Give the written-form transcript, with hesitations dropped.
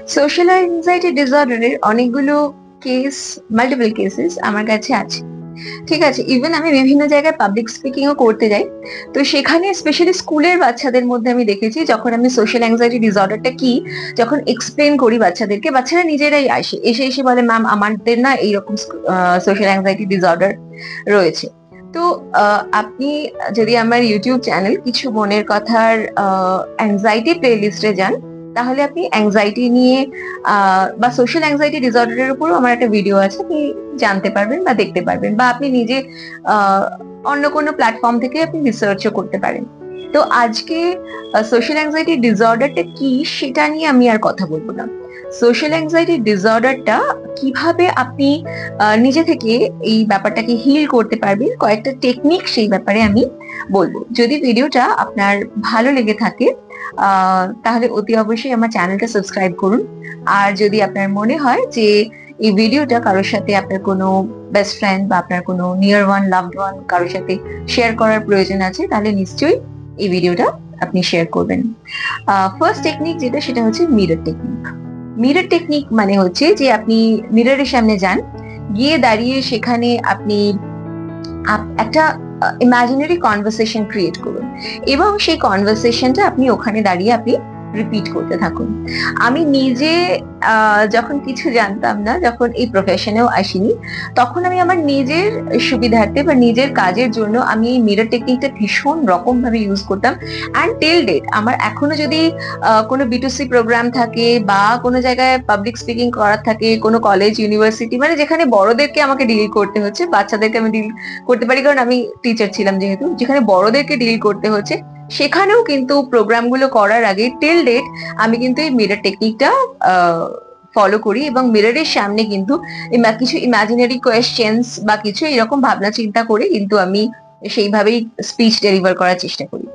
Social anxiety ডিসঅর্ডারের অনেকগুলো case, multiple cases আমার কাছে আছে। ঠিক আছে, ইভেন আমি বিভিন্ন জায়গায় পাবলিক স্পিকিং ও করতে যাই। তো সেখানে স্পেশালি স্কুলের বাচ্চাদের মধ্যে আমি দেখেছি, যখন আমি সোশ্যাল অ্যাংজাইটি ডিসঅর্ডারটা কি যখন এক্সপ্লেন করি বাচ্চাদেরকে, বাচ্চারা নিজেরাই এসে এসে বলে, ম্যাম আমাদের না এইরকম সোশ্যাল অ্যাংজাইটি ডিসঅর্ডার রয়েছে। তো আপনি যদি আমার ইউটিউব চ্যানেল কিছু মনের কথার অ্যাংজাইটি প্লে লিস্টে যান, তাহলে আপনি অ্যাংজাইটি নিয়ে বা সোশ্যাল অ্যাংজাইটি ডিসঅর্ডারের উপরও আমার একটা ভিডিও আছে, আপনি জানতে পারবেন বা দেখতে পারবেন, বা আপনি নিজে আহ, অন্য কোনো প্ল্যাটফর্ম থেকে আপনি রিসার্চও করতে পারেন। তো আজকে সোশ্যাল অ্যাংজাইটি ডিসঅর্ডারটা কি সেটা নিয়ে আমি আর কথা বলবো না। সোশ্যাল অ্যাংজাইটি ডিসঅর্ডারটা কিভাবে আপনি নিজে থেকে এই ব্যাপারটাকে হিল করতে পারবেন, কয়েকটা টেকনিক সেই ব্যাপারে আমি বলবো। যদি ভিডিওটা আপনার ভালো লেগে থাকে তাহলে অতি অবশ্যই আমার চ্যানেলটা সাবস্ক্রাইব করুন। আর যদি আপনার মনে হয় যে এই ভিডিওটা কারোর সাথে আপনার কোনো বেস্ট ফ্রেন্ড বা আপনার কোনো নিয়ার ওয়ান, লাভড ওয়ান কারোর সাথে শেয়ার করার প্রয়োজন আছে, তাহলে নিশ্চয়ই এই ভিডিওটা আপনি শেয়ার করবেন। ফার্স্ট টেকনিক যেটা, সেটা হচ্ছে মিরর টেকনিক। মিরর টেকনিক মানে হচ্ছে যে আপনি মিররের সামনে যান, গিয়ে দাঁড়িয়ে সেখানে আপনি একটা ইমাজিনারি কনভারসেশন ক্রিয়েট করুন, এবং সেই কনভারসেশনটা আপনি ওখানে দাঁড়িয়ে আপনি রিপিট করতে থাকুন। আমি নিজে যখন কিছু জানতাম না, যখন এই প্রফেশনেও আসিনি, তখন আমি আমার নিজের সুবিধার্থে বা নিজের কাজের জন্য আমি এই মিরর টেকনিকটা ভীষণ রকম ভাবে ইউজ করতাম। অ্যান্ড টিল ডেট আমার এখনো যদি কোনো বিটুসি প্রোগ্রাম থাকে বা কোনো জায়গায় পাবলিক স্পিকিং করার থাকে, কোনো কলেজ, ইউনিভার্সিটি, মানে যেখানে বড়দেরকে আমাকে ডিল করতে হচ্ছে, বাচ্চাদেরকে আমি ডিল করতে পারি কারণ আমি টিচার ছিলাম যেহেতু, যেখানে বড়দেরকে ডিল করতে হচ্ছে, সেখানেও কিন্তু প্রোগ্রামগুলো করার আগে টিল ডেট আমি কিন্তু এই মিরর টেকনিকটা ফলো করি, এবং মিররের সামনে কিন্তু কিছু ইমাজিনারি কোয়েশ্চেন্স বা কিছু এরকম ভাবনা চিন্তা করে কিন্তু আমি সেইভাবেই স্পিচ ডেলিভার করার চেষ্টা করি।